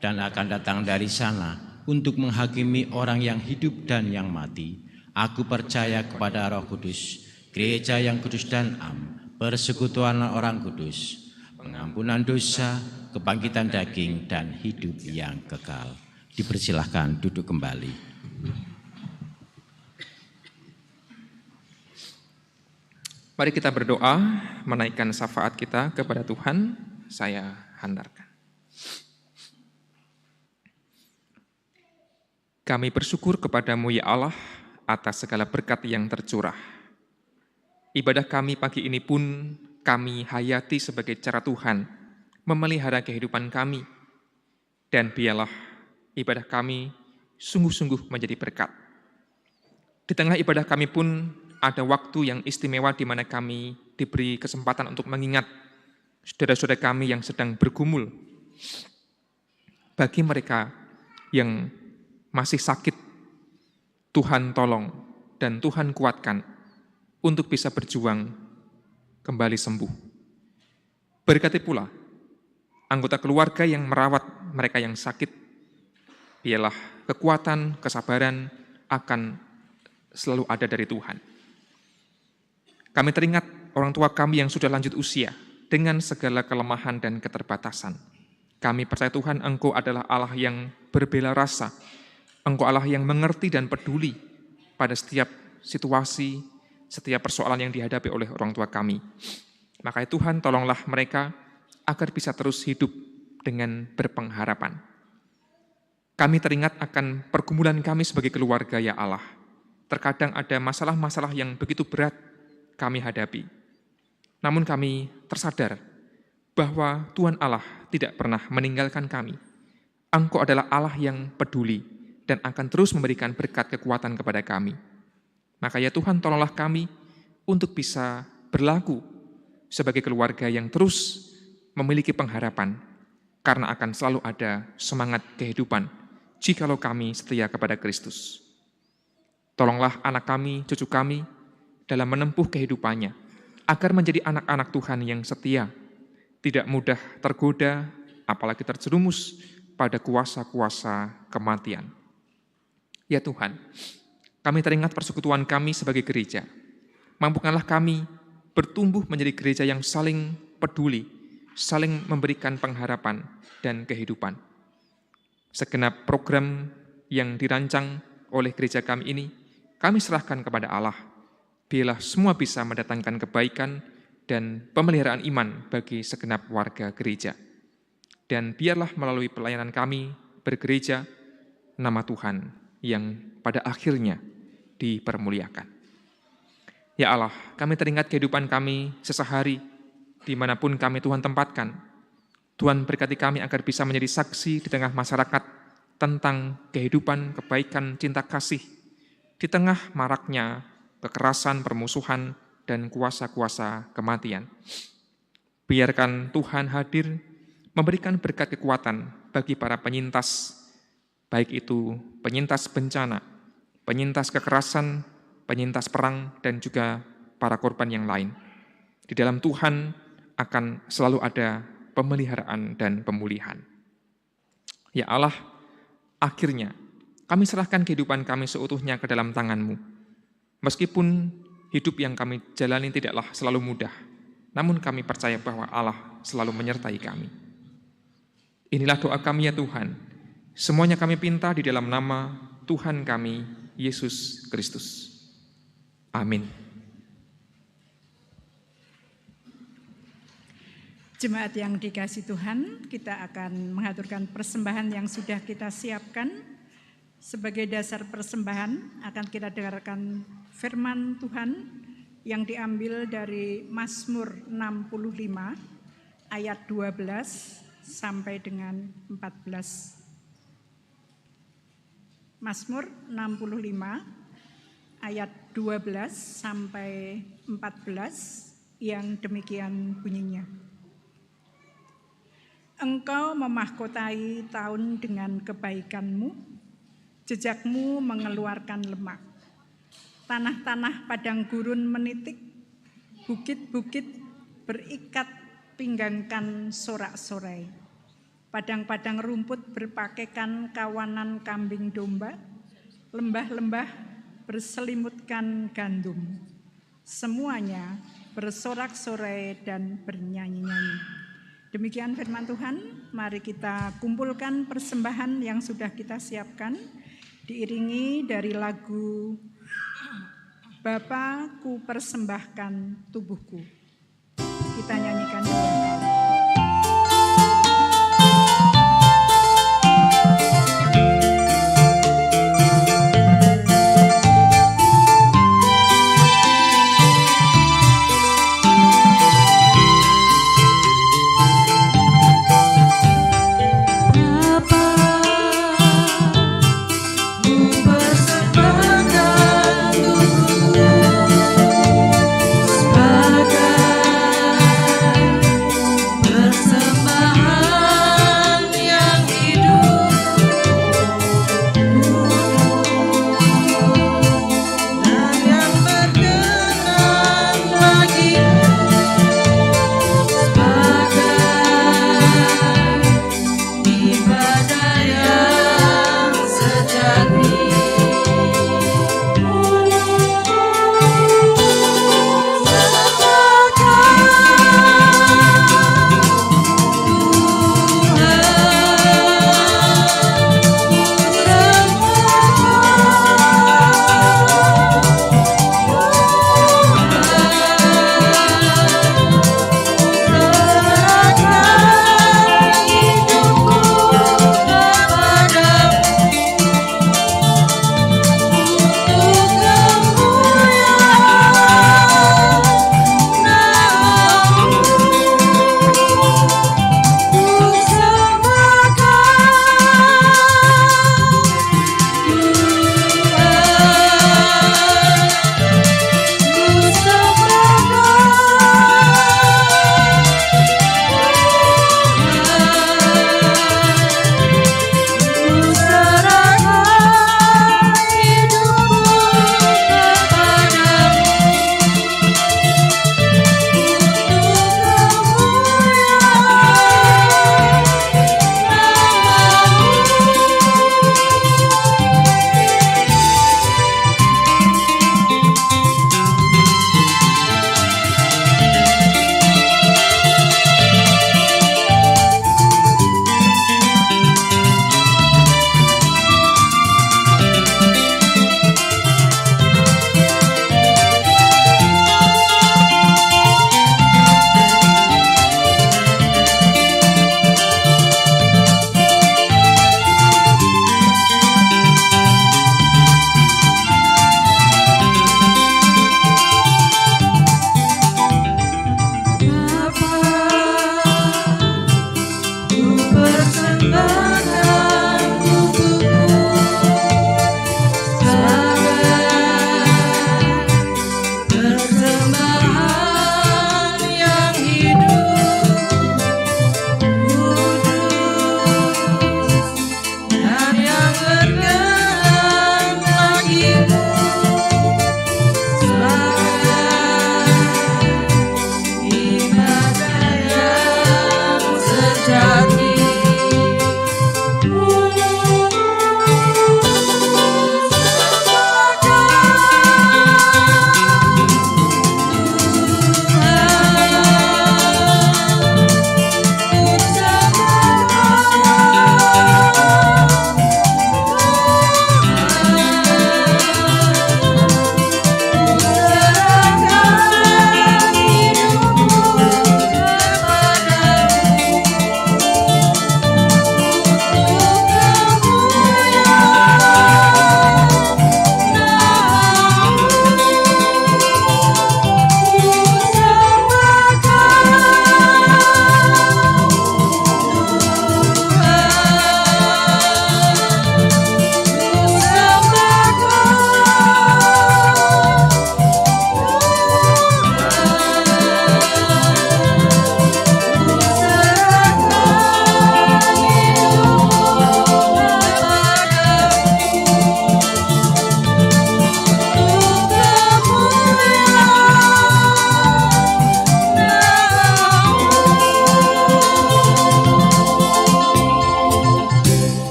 dan akan datang dari sana untuk menghakimi orang yang hidup dan yang mati. Aku percaya kepada Roh Kudus, gereja yang kudus dan am, persekutuan orang kudus, pengampunan dosa, kebangkitan daging, dan hidup yang kekal. Dipersilahkan duduk kembali. Mari kita berdoa, menaikkan syafaat kita kepada Tuhan. Saya hantarkan. Kami bersyukur kepadamu ya Allah, atas segala berkat yang tercurah. Ibadah kami pagi ini pun kami hayati sebagai cara Tuhan memelihara kehidupan kami, dan biarlah ibadah kami sungguh-sungguh menjadi berkat. Di tengah ibadah kami pun ada waktu yang istimewa di mana kami diberi kesempatan untuk mengingat saudara-saudara kami yang sedang bergumul. Bagi mereka yang masih sakit, Tuhan tolong dan Tuhan kuatkan untuk bisa berjuang kembali sembuh. Berkati pula anggota keluarga yang merawat mereka yang sakit, biarlah kekuatan, kesabaran akan selalu ada dari Tuhan. Kami teringat orang tua kami yang sudah lanjut usia dengan segala kelemahan dan keterbatasan. Kami percaya Tuhan, Engkau adalah Allah yang berbela rasa, Engkau Allah yang mengerti dan peduli pada setiap situasi, setiap persoalan yang dihadapi oleh orang tua kami. Makanya Tuhan, tolonglah mereka agar bisa terus hidup dengan berpengharapan. Kami teringat akan pergumulan kami sebagai keluarga ya Allah. Terkadang ada masalah-masalah yang begitu berat kami hadapi. Namun kami tersadar bahwa Tuhan Allah tidak pernah meninggalkan kami. Engkau adalah Allah yang peduli dan akan terus memberikan berkat kekuatan kepada kami. Maka ya Tuhan, tolonglah kami untuk bisa berlaku sebagai keluarga yang terus memiliki pengharapan, karena akan selalu ada semangat kehidupan jikalau kami setia kepada Kristus. Tolonglah anak kami, cucu kami dalam menempuh kehidupannya, agar menjadi anak-anak Tuhan yang setia, tidak mudah tergoda, apalagi terjerumus pada kuasa-kuasa kematian. Ya Tuhan, kami teringat persekutuan kami sebagai gereja. Mampukanlah kami bertumbuh menjadi gereja yang saling peduli, saling memberikan pengharapan dan kehidupan. Segenap program yang dirancang oleh gereja kami ini, kami serahkan kepada Allah. Biarlah semua bisa mendatangkan kebaikan dan pemeliharaan iman bagi segenap warga gereja. Dan biarlah melalui pelayanan kami bergereja, nama Tuhan yang pada akhirnya dipermuliakan. Ya Allah, kami teringat kehidupan kami sesehari, dimanapun kami Tuhan tempatkan. Tuhan berkati kami agar bisa menjadi saksi di tengah masyarakat tentang kehidupan, kebaikan, cinta kasih, di tengah maraknya kekerasan, permusuhan, dan kuasa-kuasa kematian. Biarkan Tuhan hadir, memberikan berkat kekuatan bagi para penyintas, baik itu penyintas bencana, penyintas kekerasan, penyintas perang, dan juga para korban yang lain. Di dalam Tuhan akan selalu ada pemeliharaan dan pemulihan. Ya Allah, akhirnya kami serahkan kehidupan kami seutuhnya ke dalam tangan-Mu. Meskipun hidup yang kami jalani tidaklah selalu mudah, namun kami percaya bahwa Allah selalu menyertai kami. Inilah doa kami ya Tuhan. Semuanya kami pinta di dalam nama Tuhan kami, Yesus Kristus. Amin. Jemaat yang dikasihi Tuhan, kita akan mengaturkan persembahan yang sudah kita siapkan. Sebagai dasar persembahan akan kita dengarkan firman Tuhan yang diambil dari Mazmur 65 ayat 12 sampai dengan 14. Mazmur 65 ayat 12 sampai 14 yang demikian bunyinya. Engkau memahkotai tahun dengan kebaikan-Mu, jejakmu mengeluarkan lemak. Tanah-tanah padang gurun menitik, bukit-bukit berikat pinggangkan sorak-sorai. Padang-padang rumput berpakaikan kawanan kambing domba, lembah-lembah berselimutkan gandum. Semuanya bersorak-sorai dan bernyanyi-nyanyi. Demikian firman Tuhan, mari kita kumpulkan persembahan yang sudah kita siapkan, diiringi dari lagu Bapa ku persembahkan tubuhku. Kita nyanyikan dua kali. Sebagai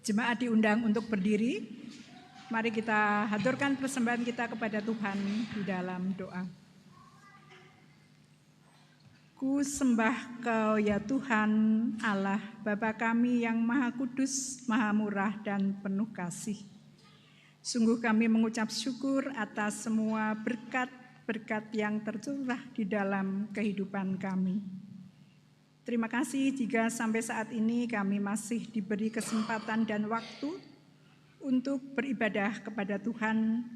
Jemaat diundang untuk berdiri. Mari kita haturkan persembahan kita kepada Tuhan di dalam doa. Ku sembah Kau ya Tuhan Allah, Bapa kami yang Maha Kudus, Maha Murah dan penuh kasih. Sungguh kami mengucap syukur atas semua berkat-berkat yang tercurah di dalam kehidupan kami. Terima kasih jika sampai saat ini kami masih diberi kesempatan dan waktu untuk beribadah kepada Tuhan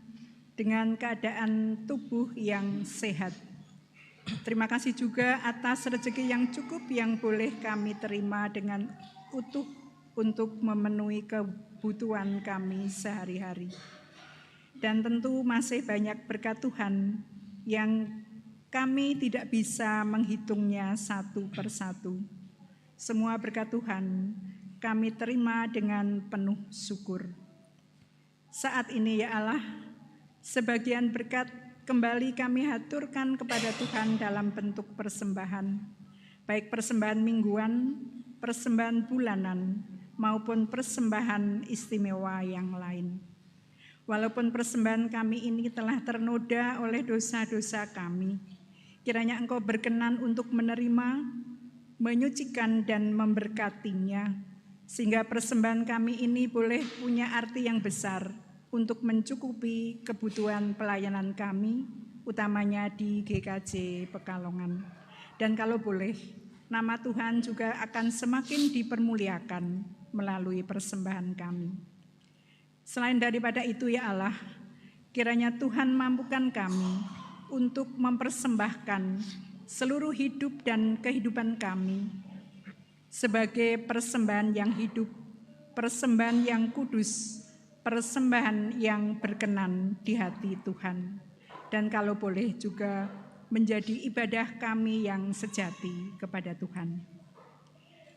dengan keadaan tubuh yang sehat. Terima kasih juga atas rezeki yang cukup yang boleh kami terima dengan utuh untuk memenuhi kebutuhan kami sehari-hari. Dan tentu masih banyak berkat Tuhan yang kami tidak bisa menghitungnya satu persatu. Semua berkat Tuhan kami terima dengan penuh syukur. Saat ini ya Allah, sebagian berkat kembali kami haturkan kepada Tuhan dalam bentuk persembahan, baik persembahan mingguan, persembahan bulanan, maupun persembahan istimewa yang lain. Walaupun persembahan kami ini telah ternoda oleh dosa-dosa kami, kiranya Engkau berkenan untuk menerima, menyucikan dan memberkatinya, sehingga persembahan kami ini boleh punya arti yang besar untuk mencukupi kebutuhan pelayanan kami, utamanya di GKJ Pekalongan. Dan kalau boleh, nama Tuhan juga akan semakin dipermuliakan melalui persembahan kami. Selain daripada itu ya Allah, kiranya Tuhan mampukan kami untuk mempersembahkan seluruh hidup dan kehidupan kami sebagai persembahan yang hidup, persembahan yang kudus, persembahan yang berkenan di hati Tuhan. Dan kalau boleh juga menjadi ibadah kami yang sejati kepada Tuhan.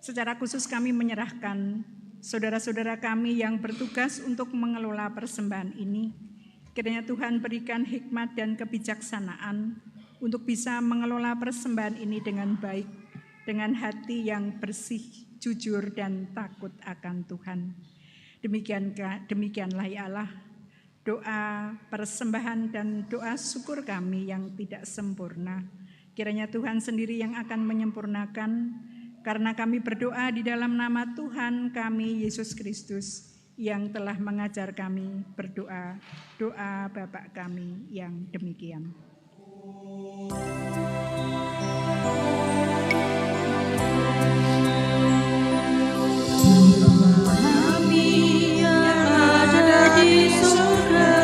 Secara khusus kami menyerahkan saudara-saudara kami yang bertugas untuk mengelola persembahan ini. Kiranya Tuhan berikan hikmat dan kebijaksanaan untuk bisa mengelola persembahan ini dengan baik, dengan hati yang bersih, jujur dan takut akan Tuhan. Demikianlah ya Allah, doa persembahan dan doa syukur kami yang tidak sempurna. Kiranya Tuhan sendiri yang akan menyempurnakan, karena kami berdoa di dalam nama Tuhan kami Yesus Kristus yang telah mengajar kami berdoa, doa Bapa kami yang demikian. Kami yang ada di surga,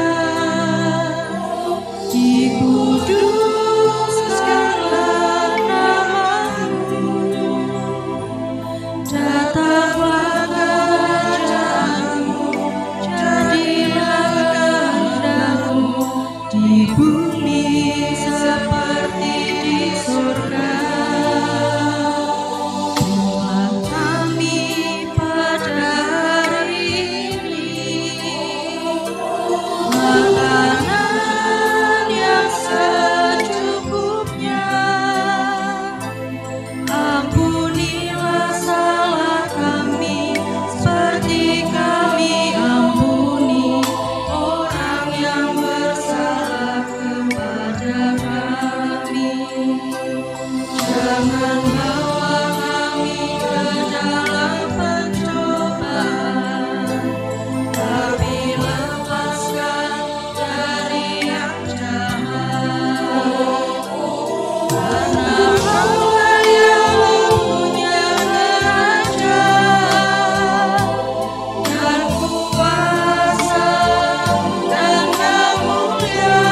dikuduskanlah nama-Mu, datanglah kerajaan-Mu, jadilah kehendak-Mu di bumi seperti di surga. Tuhan kami pada hari ini, makanan yang secukupnya. Ampunilah salah kami, seperti kami ampuni orang yang bersalah kepada kami. Jangan bawa kami ke dalam pencobaan, tapi lepaskan dari yang jahat. Karena Kau-lah yang punya kerajaan dan kuasa dan kemuliaan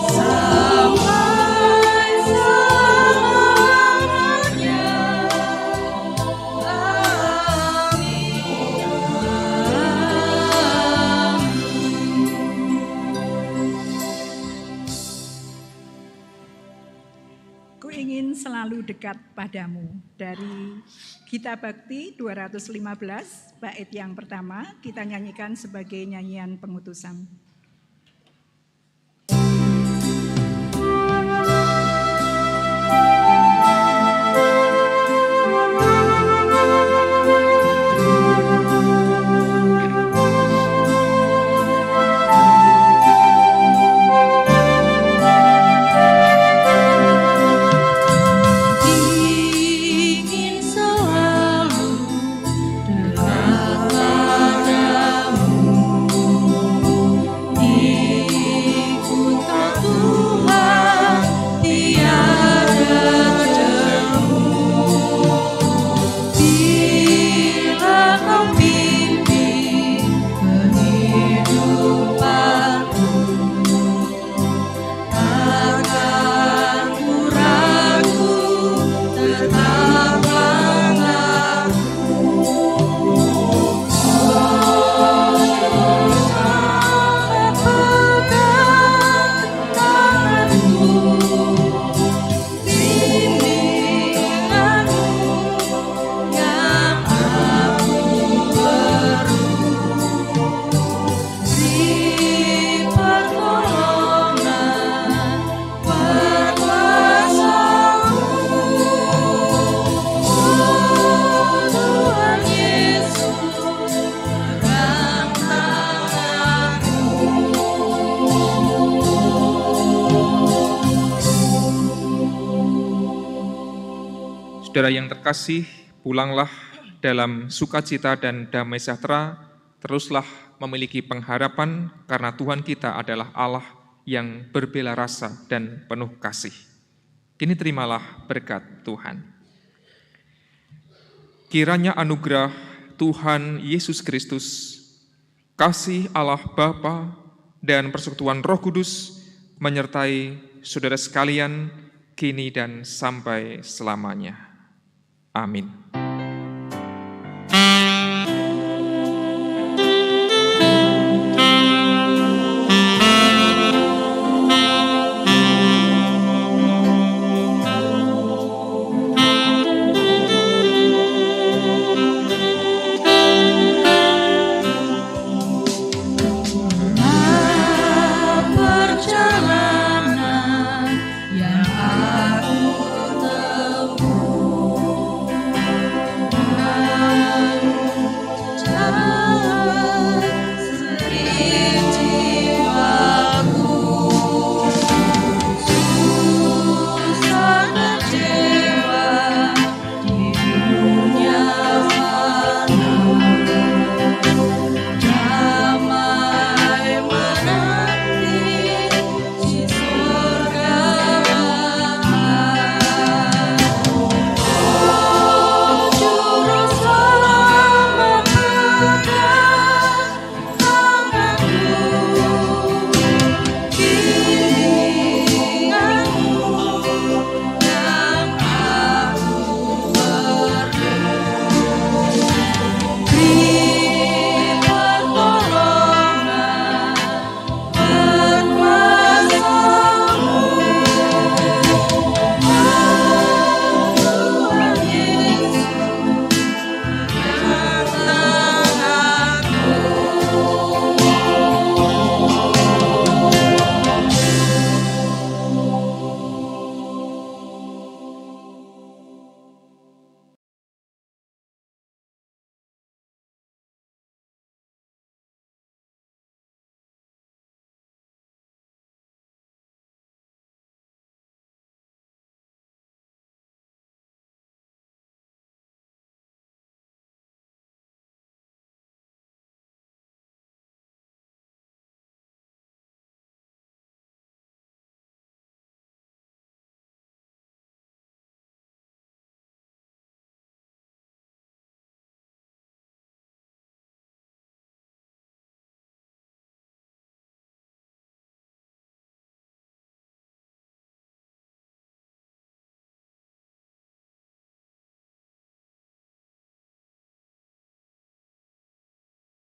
sampai selamanya. Ku ingin selalu dekat padamu. Dari Gita Bakti 215, bait yang pertama kita nyanyikan sebagai nyanyian pengutusan. Saudara yang terkasih, pulanglah dalam sukacita dan damai sejahtera, teruslah memiliki pengharapan karena Tuhan kita adalah Allah yang berbela rasa dan penuh kasih. Kini terimalah berkat Tuhan. Kiranya anugerah Tuhan Yesus Kristus, kasih Allah Bapa, dan persekutuan Roh Kudus menyertai saudara sekalian kini dan sampai selamanya. Amin.